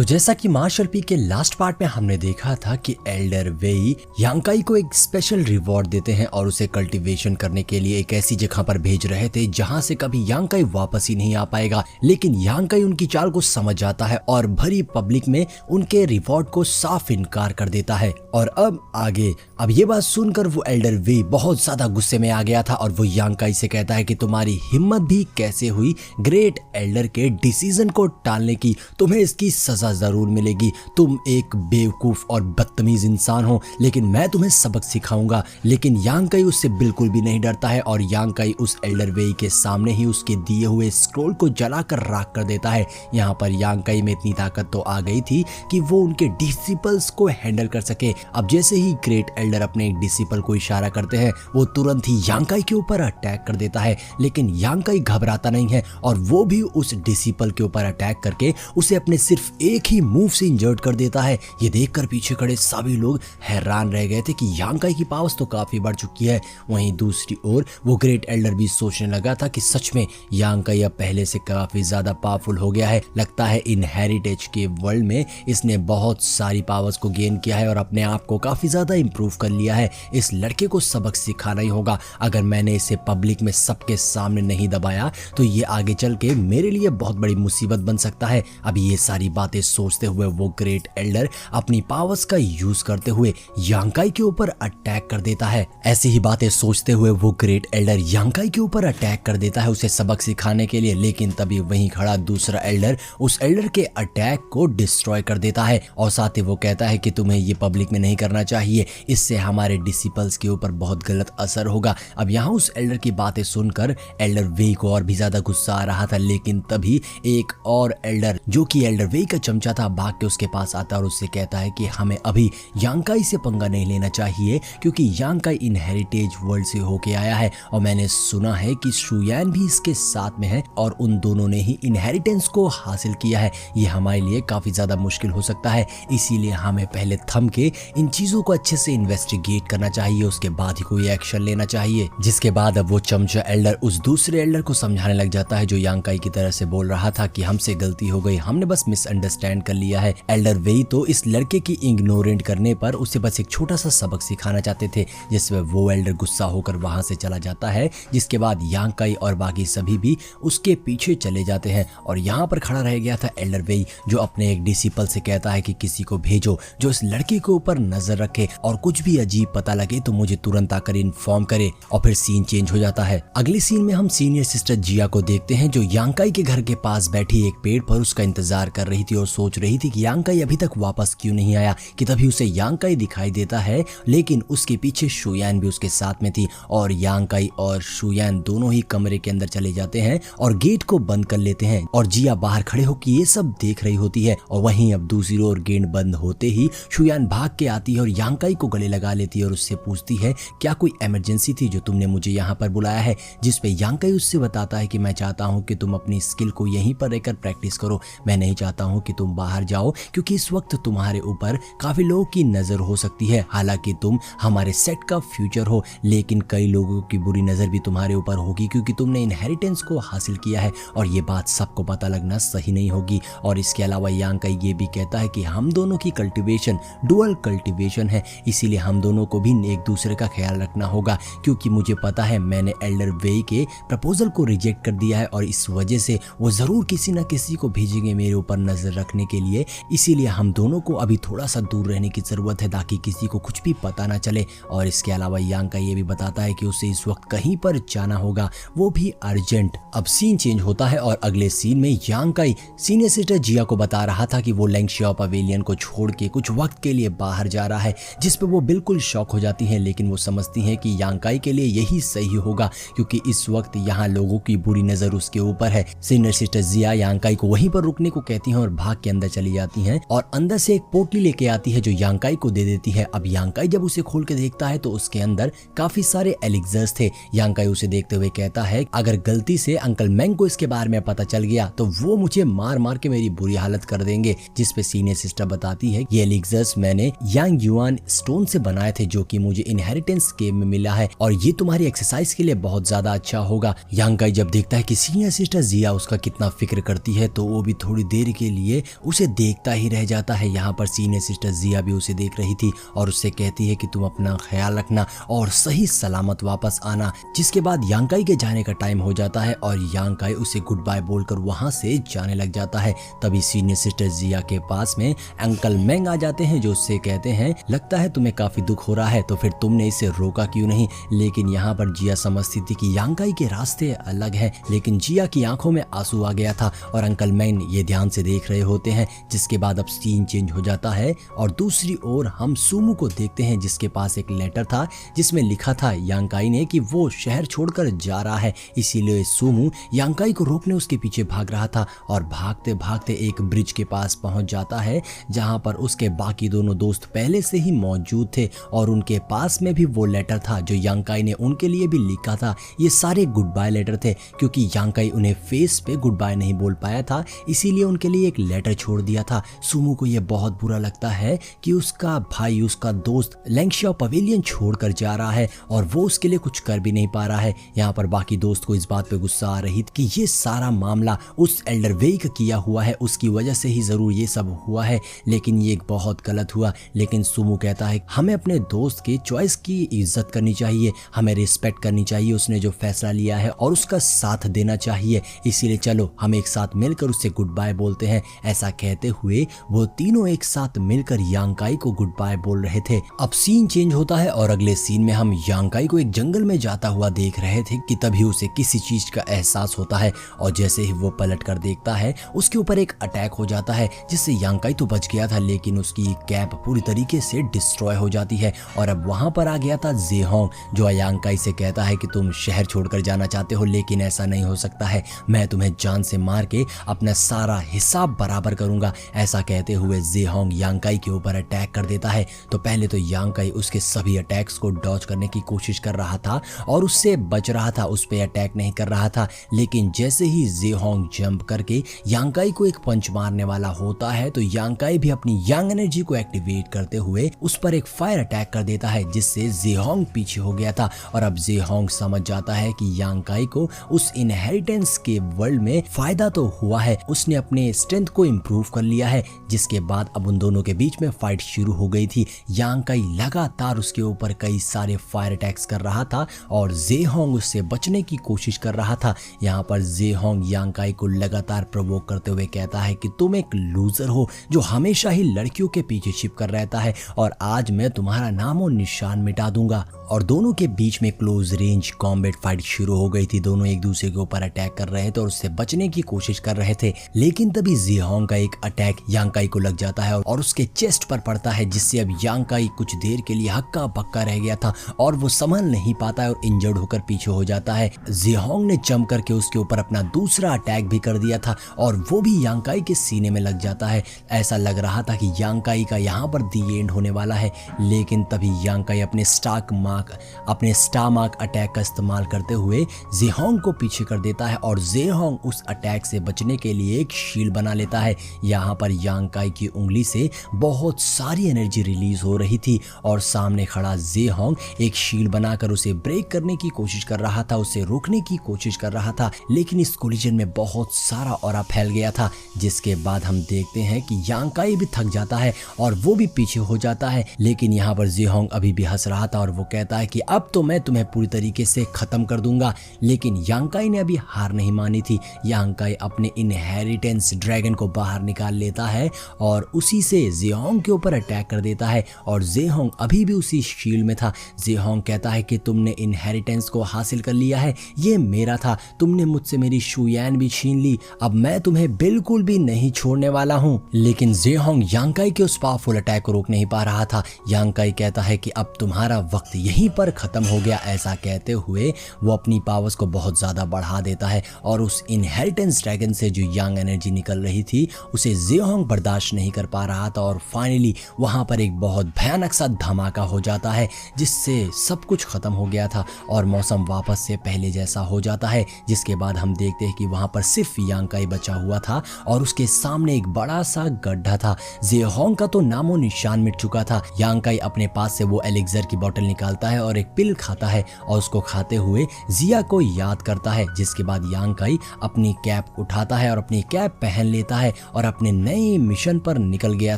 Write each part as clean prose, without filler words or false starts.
जैसा कि martial P के लास्ट पार्ट में हमने देखा था कि एल्डर वेई यांकाई को एक स्पेशल रिवॉर्ड देते हैं और उसे कल्टीवेशन करने के लिए एक ऐसी जगह पर भेज रहे थे जहां से कभी यांकाई वापस ही नहीं आ पाएगा। लेकिन यांकाई उनकी चाल को समझ जाता है और भरी पब्लिक में उनके रिवॉर्ड को साफ इनकार कर देता है। और अब ये बात सुनकर वो एल्डर वेई बहुत ज्यादा गुस्से में आ गया था और वो यांकाई से कहता है कि तुम्हारी हिम्मत भी कैसे हुई ग्रेट एल्डर के डिसीजन को टालने की, तुम्हें इसकी सजा जरूर मिलेगी। तुम एक बेवकूफ और बदतमीज इंसान हो, लेकिन मैं तुम्हें सबक सिखाऊंगा। लेकिन यांकाई उससे बिल्कुल भी नहीं डरता है और यांकाई उस एल्डर वेई के सामने ही उसके दिए हुए स्क्रोल को जलाकर राख कर देता है। यहाँ पर यांकाई में इतनी ताकत तो आ गई थी कि वो उनके डिसिपल्स को हैंडल कर सके। अब जैसे ही ग्रेट एल्डर अपने डिसिपल को इशारा करते हैं, वो तुरंत ही यांकाई के ऊपर अटैक कर देता है। लेकिन यांकाई घबराता नहीं है और वो भी उस डिसिपल के ऊपर अटैक करके उसे अपने सिर्फ एक ही मूव से इंजर्ड कर देता है। ये देखकर पीछे खड़े सभी लोग हैरान रह गए थे कि यांकाई की पावर्स तो काफी बढ़ चुकी है। वहीं दूसरी ओर वो ग्रेट एल्डर भी सोचने लगा था कि सच में यांकाई अब पहले से काफी ज्यादा पावरफुल हो गया है। लगता है इनहेरिटेज के वर्ल्ड में इसने बहुत सारी पावर्स को गेन किया है और अपने आप को काफी ज्यादा इंप्रूव कर लिया है। इस लड़के को सबक सिखाना ही होगा। अगर मैंने इसे पब्लिक में सबके सामने नहीं दबाया तो ये आगे चल के मेरे लिए बहुत बड़ी मुसीबत बन सकता है। अब ये सारी बातें सोचते हुए वो ग्रेट एल्डर अपनी पावर्स का यूज करते हुए यांकाई के ऊपर अटैक कर देता है। ऐसी ही बातें सोचते हुए वो ग्रेट एल्डर यांकाई के ऊपर अटैक कर देता है उसे सबक सिखाने के लिए। लेकिन तभी वहीं खड़ा दूसरा एल्डर उस एल्डर के अटैक को डिस्ट्रॉय कर देता है और साथ ही वो कहता है कि तुम्हें ये पब्लिक में नहीं करना चाहिए, इससे हमारे डिसिपल्स के ऊपर बहुत गलत असर होगा। अब यहाँ उस एल्डर की बातें सुनकर एल्डर वेई को और भी ज्यादा गुस्सा आ रहा था। लेकिन तभी एक और एल्डर जो कि एल्डर वेई का चमचा था भाग के उसके पास आता है और उससे कहता है कि हमें अभी यांकाई से पंगा नहीं लेना चाहिए क्योंकि यांकाई इनहेरिटेज वर्ल्ड से होके आया है और मैंने सुना है कि शुयान भी इसके साथ में है और उन दोनों ने ही इनहेरिटेंस को हासिल किया है। ये हमारे लिए काफी ज्यादा मुश्किल हो सकता है, इसीलिए हमें पहले थम के इन चीजों को अच्छे से इन्वेस्टिगेट करना चाहिए, उसके बाद ही कोई एक्शन लेना चाहिए। जिसके बाद अब वो चमचा एल्डर उस दूसरे एल्डर को समझाने लग जाता है जो यांकाई की तरह से बोल रहा था कि हमसे गलती हो गई, हमने बस मिसअंडरस्टैंड कर लिया है। एल्डर वेई तो इस लड़के की इग्नोरेंट करने पर उसे बस एक छोटा सा सबक सिखाना चाहते थे, जिसमें वो एल्डर गुस्सा होकर वहां से चला जाता है। जिसके बाद यांकाई और बाकी सभी भी उसके पीछे चले जाते हैं और यहाँ पर खड़ा रह गया था एल्डर वेई जो अपने एक डिसिपल से कहता है कि किसी को भेजो जो इस लड़के के ऊपर नजर रखे और कुछ भी अजीब पता लगे तो मुझे तुरंत आकर इन्फॉर्म करे। और फिर सीन चेंज हो जाता है। अगली सीन में हम सीनियर सिस्टर जिया को देखते हैं जो यांकाई के घर के पास बैठी एक पेड़ पर उसका इंतजार कर रही थी और सोच रही थी कि यांकाई अभी तक वापस क्यों नहीं आया कि तभी उसे यांकाई दिखाई देता है। लेकिन उसके पीछे शुयान भी उसके साथ में थी और यांकाई और शुयान दोनों ही कमरे के अंदर चले जाते हैं और गेट को बंद कर लेते हैं और जिया बाहर खड़े होकर ये सब देख रही होती है। और वहीं अब दूसरी ओर गेट बंद होते ही शुयान भाग के आती है और यांकाई को गले लगा लेती है और उससे पूछती है क्या कोई इमरजेंसी थी जो तुमने मुझे यहाँ पर बुलाया है। जिस पे यांकाई उससे बताता है कि मैं चाहता हूँ कि तुम अपनी स्किल को यहीं पर रहकर प्रैक्टिस करो, मैं नहीं चाहता हूँ कि तुम बाहर जाओ क्योंकि इस वक्त तुम्हारे ऊपर काफी लोगों की नजर हो सकती है। हालांकि तुम हमारे सेट का फ्यूचर हो, लेकिन कई लोगों की बुरी नजर भी तुम्हारे ऊपर होगी क्योंकि तुमने इनहेरिटेंस को हासिल किया है और ये बात सबको पता लगना सही नहीं होगी। और इसके अलावा यांकाई ये भी कहता है कि हम दोनों की कल्टीवेशन डुअल कल्टीवेशन है, इसीलिए हम दोनों को भी एक दूसरे का ख्याल रखना होगा क्योंकि मुझे पता है मैंने एल्डर वेई के प्रपोजल को रिजेक्ट कर दिया है और इस वजह से वो जरूर किसी न किसी को भेजेंगे मेरे ऊपर नजर रखने के लिए। इसीलिए हम दोनों को अभी थोड़ा सा दूर रहने की जरूरत है ताकि किसी को कुछ भी पता ना चले। और इसके अलावा यांकाई ये भी बताता है कि उसे इस वक्त कहीं पर जाना होगा, वो भी अर्जेंट। अब सीन चेंज होता है और अगले सीन में यांकाई सीनियर सिस्टर जिया को बता रहा था कि वो लैंगशिया पवेलियन को छोड़ के कुछ वक्त के लिए बाहर जा रहा है, जिस पे वो बिल्कुल शॉक हो जाती है। लेकिन वो समझती हैं कि यांकाई के लिए यही सही होगा क्योंकि इस वक्त यहाँ लोगों की बुरी नजर उसके ऊपर है। सीनियर सिस्टर जिया यांकाई को वहीं पर रुकने को कहती हैं और भाग के अंदर चली जाती हैं और अंदर से एक पोटली लेके आती है जो यांकाई को दे देती है। अब यांकाई जब उसे खोल के देखता है तो उसके अंदर काफी सारे एलिक्सर्स थे। यांकाई उसे देखते हुए कहता है अगर गलती से अंकल मैंग को इसके बारे में पता चल गया तो वो मुझे मार मार के मेरी बुरी हालत कर देंगे। जिस पे सीनियर सिस्टर बताती है ये एलिक्सर्स मैंने यांग युआन स्टोन से बनाए थे जो कि मुझे इनहेरिटेंस गेम में मिला है और ये तुम्हारी एक्सरसाइज के लिए बहुत ज्यादा अच्छा होगा। यांकाई जब देखता है कि सीनियर सिस्टर जिया उसका कितना फिक्र करती है तो वो भी थोड़ी देर के लिए उसे देखता ही रह जाता है। यहाँ पर सीनियर सिस्टर जिया भी उसे देख रही थी और उससे कहती है कि तुम अपना ख्याल रखना और सही सलामत वापस आना। जिसके बाद यांकाई के जाने का टाइम हो जाता है और यांकाई उसे गुड बाय बोलकर वहां से जाने लग जाता है। तभी सीनियर सिस्टर जिया के पास में अंकल मेंग आ जाते हैं जो उससे कहते हैं लगता है तुम्हें काफी दुख हो रहा है तो फिर तुमने इसे रोका क्यों नहीं। लेकिन यहाँ पर जिया समझती थी कि यांकाई के रास्ते अलग हैं, लेकिन जिया की आंखों में आंसू आ गया था और अंकल मेंग ये ध्यान से देख रहे होते हैं। जिसके बाद अब सीन चेंज हो जाता है और दूसरी ओर हम सुमो को देखते हैं जिसके पास एक लेटर था जिसमें लिखा था यांकाई ने कि वो शहर छोड़कर जा रहा है। इसीलिए सुमो यांकाई को रोकने उसके पीछे भाग रहा था और भागते भागते एक ब्रिज के पास पहुंच जाता है जहां पर उसके बाकी दोनों दोस्त पहले से ही मौजूद थे और उनके पास में भी वो लेटर था जो यांकाई ने उनके लिए भी लिखा था। ये सारे गुड बाय लेटर थे क्योंकि यांकाई उन्हें फेस पे गुड बाय नहीं बोल पाया था, इसीलिए उनके लिए एक लेटर छोड़ दिया था। सुमो को यह बहुत बुरा लगता है कि उसका भाई उसका दोस्त लैंगशियाओ पवेलियन छोड़कर जा रहा है और वो उसके लिए कुछ कर भी नहीं पा रहा है। यहाँ पर बाकी दोस्त को इस बात पे गुस्सा आ रही थी कि ये सारा मामला उस एल्डर वेई का किया हुआ है, उसकी वजह से ही जरूर ये सब हुआ है, लेकिन ये बहुत गलत हुआ। लेकिन सुमो कहता है हमें अपने दोस्त की चॉइस की इज्जत करनी चाहिए, हमें रिस्पेक्ट करनी चाहिए, उसने जो फैसला लिया है और उसका साथ देना चाहिए। इसीलिए चलो हम एक साथ मिलकर उससे गुड बाय बोलते हैं। ऐसा कहते हुए वो तीनों एक साथ मिलकर यांकाई को गुड बाय बोल रहे थे। अब सीन चेंज होता है और अगले सीन में हम यांकाई को एक जंगल में जाता हुआ देख रहे थे कि तभी उसे किसी चीज का एहसास होता है और जैसे ही वो पलट कर देखता है उसके ऊपर एक अटैक हो जाता है जिससे यांकाई तो बच गया था लेकिन उसकी कैप पूरी तरीके से डिस्ट्रॉय हो जाती है। और अब वहां पर आ गया था जेहोंग जो यांकाई से कहता है कि तुम शहर छोड़कर जाना चाहते हो लेकिन ऐसा नहीं हो सकता है, मैं तुम्हें जान से मार के अपना सारा हिसाब बराबर करूंगा। ऐसा कहते हुए जेहोंग यांकाई के ऊपर अटैक कर देता है। तो पहले तो यांकाई उसके सभी अटैक्स को डॉज करने की कोशिश कर रहा था और उससे बच रहा था, उस पर अटैक नहीं कर रहा था। लेकिन जैसे ही जेहोंग जंप करके यांकाई को एक पंच मारने वाला होता है तो यांकाई भी अपनी यांग एनर्जी को एक्टिवेट करते हुए उस पर एक फायर अटैक कर देता है जिससे जेहोंग पीछे हो गया था। और अब जेहोंग समझ जाता है कि यांकाई को उस इनहेरिटेंस के वर्ल्ड में फायदा तो हुआ है, उसने अपने स्ट्रेंथ को इम्प्रूव कर लिया है। जिसके बाद अब उन दोनों के बीच में फाइट शुरू हो गई थी। यांकाई लगातार उसके ऊपर कई सारे फायर अटैक्स कर रहा था और जेहोंग उससे बचने की कोशिश कर रहा था। यहाँ पर जेहोंग यांकाई को लगातार प्रोवोक करते हुए कहता है कि तुम एक लूजर हो जो हमेशा ही लड़कियों के पीछे छिपकर रहता है और आज मैं तुम्हारा नाम और निशान मिटा दूंगा। और दोनों के बीच में क्लोज रेंज कॉम्बैट फाइट शुरू हो गई थी। दोनों एक दूसरे के ऊपर अटैक कर रहे थे और उससे बचने की कोशिश कर रहे थे। लेकिन तभी जेहोंग का एक अटैक यांकाई को लग जाता है और उसके चेस्ट पर पड़ता है जिससे अब यांकाई कुछ देर के लिए हक्का बक्का रह गया था और वो संभल नहीं पाता है और इंजर्ड होकर पीछे हो जाता है। जेहोंग ने जंप करके उसके ऊपर अपना दूसरा अटैक भी कर दिया था और वो भी यांकाई के सीने में लग जाता है। ऐसा लग रहा था कि यांकाई का यहाँ पर दी एंड होने वाला है। लेकिन तभी यांकाई अपने स्टार मार्क अटैक का इस्तेमाल करते हुए जेहोंग को पीछे कर देता है और जेहोंग उस अटैक से बचने के लिए एक शील्ड बना लेता है। यहाँ पर यांकाई की उंगली से बहुत सारी एनर्जी रिलीज हो रही थी और सामने खड़ा जेहोंग एक शील्ड बनाकर उसे ब्रेक करने की कोशिश कर रहा था, उसे रोकने की कोशिश कर रहा था। लेकिन इस कोलिजन में बहुत सारा ऑरा फैल गया था। जिसके बाद हम देखते हैं कि यांकाई भी थक जाता है और वो भी पीछे हो जाता है। लेकिन यहाँ पर जेहोंग अभी भी हंस रहा था और वो कहता है कि अब तो मैं तुम्हें पूरी तरीके से खत्म कर दूंगा। लेकिन यांकाई ने अभी हार नहीं मानी थी। यांकाई अपने इनहेरिटेंस ड्रैगन को बाहर निकाल लेता है और उसी से जेहोंग के ऊपर अटैक कर देता है और जेहोंग अभी भी उसी शील्ड में था। जेहोंग कहता है कि तुमने इनहेरिटेंस को हासिल कर लिया है, ये मेरा था, तुमने मुझसे मेरी शुयान भी छीन ली, अब मैं तुम्हें बिल्कुल भी नहीं छोड़ने वाला हूँ। लेकिन जेहोंग यांकाई के उस पावरफुल अटैक को रोक नहीं पा रहा था। यांकाई कहता है कि अब तुम्हारा वक्त यहीं पर खत्म हो गया। ऐसा कहते हुए वो अपनी पावर्स को बहुत ज्यादा बढ़ा देता है और उस इनहेरिटेंस ड्रैगन से जो यांग एनर्जी निकल रही थी उसे जेहोंग बर्दाश्त नहीं कर पा रहा था और फाइनली वहां पर एक बहुत भयानक सा धमाका हो जाता है जिससे सब कुछ खत्म हो गया था और मौसम वापस से पहले जैसा हो जाता है। जिसके बाद हम देखते हैं कि वहां पर सिर्फ यांकाई बचा हुआ था और उसके सामने एक बड़ा सा गड्ढा था। जेहोंग का तो नामो निशान निशान मिट चुका था। यांकाई अपने पास से वो एलिक्सर की बोतल निकालता है और एक पिल खाता है और उसको खाते हुए जिया को याद करता है, जिसके बाद यांकाई अपनी कैप उठाता है और अपनी कैप पहन लेता है और अपने नए मिशन पर निकल गया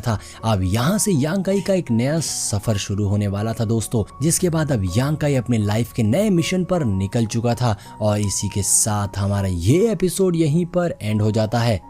था। अब यहाँ से यांकाई का एक नया सफर शुरू होने वाला था दोस्तों, जिसके बाद अब यांकाई अपने लाइफ के नए मिशन पर निकल चुका था। और इसी के साथ हमारा ये एपिसोड यहीं पर एंड हो जाता है।